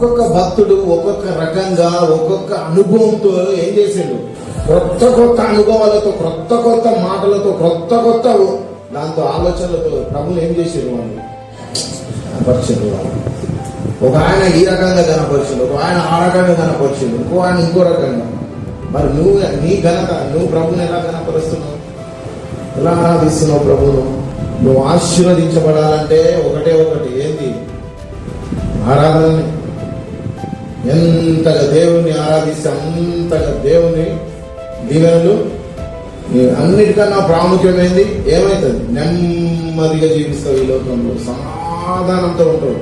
ఒక్కొక్క భక్తుడు ఒక్కొక్క రకంగా ఒక్కొక్క అనుభవంతో ఏం చేసిండు, కొత్త కొత్త అనుభవాలతో, కొత్త కొత్త మాటలతో, కొత్త కొత్త దాంతో ఆలోచనలతో ప్రభులు ఏం చేసారు, వాళ్ళు కనపరిచారు. వాళ్ళు ఒక ఆయన ఈ రకంగా కనపరిచిండు, ఒక ఆయన ఆ రకంగా కనపరిచిండు, ఇంకో ఆయన ఇంకో రకంగా. మరి నువ్వు నీ ఘనత, నువ్వు ప్రభుని ఎలా కనపరుస్తున్నావు, ఎలా ఆరాధిస్తున్నావు ప్రభును? నువ్వు ఆశీర్వదించబడాలంటే ఒకటే ఒకటి, ఏంటి? ఆరాధనని. ఎంతగా దేవుణ్ణి ఆరాధిస్తే అంతగా దేవుని దీవెనలు. అన్నిటికన్నా ప్రాముఖ్యమైనది ఏమవుతుంది? నెమ్మదిగా జీవిస్తావు. ఈ లోకంలో సమాధానంతో ఉంటావు,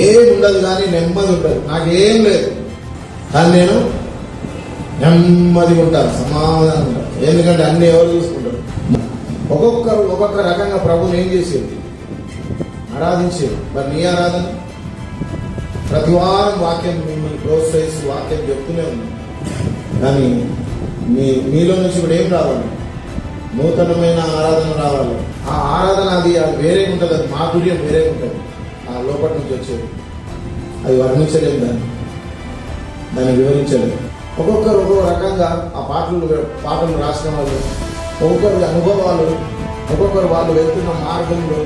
ఏం ఉండదు కానీ నెమ్మది ఉంటుంది. నాకేం లేదు కానీ నేను నెమ్మదిగా ఉంటాను, సమాధానం ఉంటాను. ఎందుకంటే అన్ని ఎవరు చూసుకుంటారు? ఒక్కొక్కరు ఒక్కొక్క రకంగా ప్రభుని ఏం చేసేది, ఆరాధించేది. మరి నీ ఆరాధన ప్రతి వారం వాక్యం మిమ్మల్ని ప్రోత్సహిస్తూ వాక్యం చెప్తూనే ఉంది. కానీ మీలో నుంచి ఇప్పుడు ఏం రావాలి? నూతనమైన ఆరాధన రావాలి. ఆ ఆరాధన అది వేరే ఉంటుంది, అది మాధుర్యం వేరే ఉంటుంది. ఆ లోపటి నుంచి వచ్చేది అది వర్ణించలేదు, దాన్ని వివరించలేదు. ఒక్కొక్కరు ఒక్కొక్క రకంగా ఆ పాటలు రాసిన వాళ్ళు, ఒక్కొక్కరి అనుభవాలు, ఒక్కొక్కరు వాళ్ళు వెళ్తున్న మార్గంలో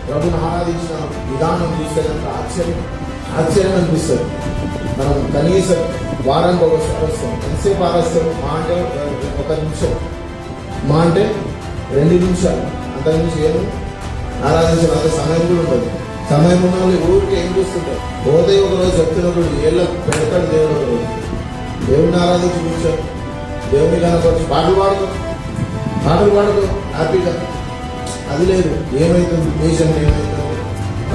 ప్రభుని ఆరాధించిన విధానం చూస్తే కనుక ఆశ్చర్యం అనిపిస్తుంది. మనం కనీసం వారానికి ఒకసారి వస్తాం, ఎంతసేపు ఆరాధిస్తాం? మా అంటే 1 నిమిషం, మా అంటే 2 నిమిషాలు, అంతకుమించి ఏమో ఆరాధించిన అంత సమయం కూడా ఉంటుంది. సమయం ఉన్న వాళ్ళు ఊరికి ఏం చూస్తుంటారు? పోతే ఒకరోజు చెప్తున్నప్పుడు ఏళ్ళ పెడతాడు దేవుడు. ఒకరోజు దేవుడిని ఆరాధించి కూర్చో, దేవుని కనపరచు, పాటలు పాడుకో హ్యాపీగా. అది లేదు. ఏమవుతుంది దేశంలో, ఏమవుతుంది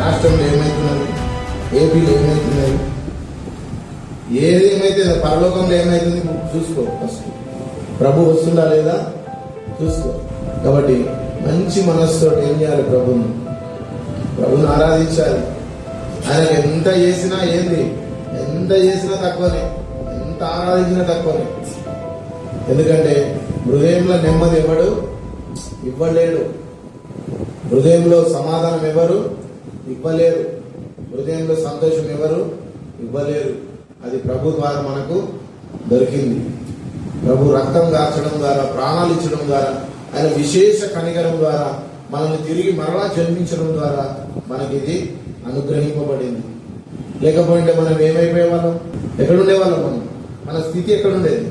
రాష్ట్రంలో, ఏమవుతున్నది ఏపీలో, ఏమవుతున్నది ఏమైతే పరలోకంలో ఏమవుతుంది చూసుకో. ఫస్ట్ ప్రభు వస్తుందా లేదా చూసుకో. కాబట్టి మంచి మనస్సుతో ఏం చేయాలి? ప్రభుని ఆరాధించాలి. ఆయనకు ఎంత చేసినా ఏంది, ఎంత చేసినా తక్కువనే, ఎంత ఆరాధించినా తక్కువనే. ఎందుకంటే హృదయంలో నెమ్మది ఎవడు ఇవ్వలేడు, హృదయంలో సమాధానం ఎవరు ఇవ్వలేరు, హృదయంలో సంతోషం ఎవరు ఇవ్వలేరు. అది ప్రభు ద్వారా మనకు దొరికింది. ప్రభు రక్తం గార్చడం ద్వారా, ప్రాణాలు ఇచ్చడం ద్వారా, ఆయన విశేష కనికరం ద్వారా, మనల్ని తిరిగి మరలా జన్మించడం ద్వారా మనకి ఇది అనుగ్రహింపబడింది. లేకపోతే మనం ఏమైపోయే వాళ్ళం? ఎక్కడుండే వాళ్ళం? మన స్థితి ఎక్కడుండేది?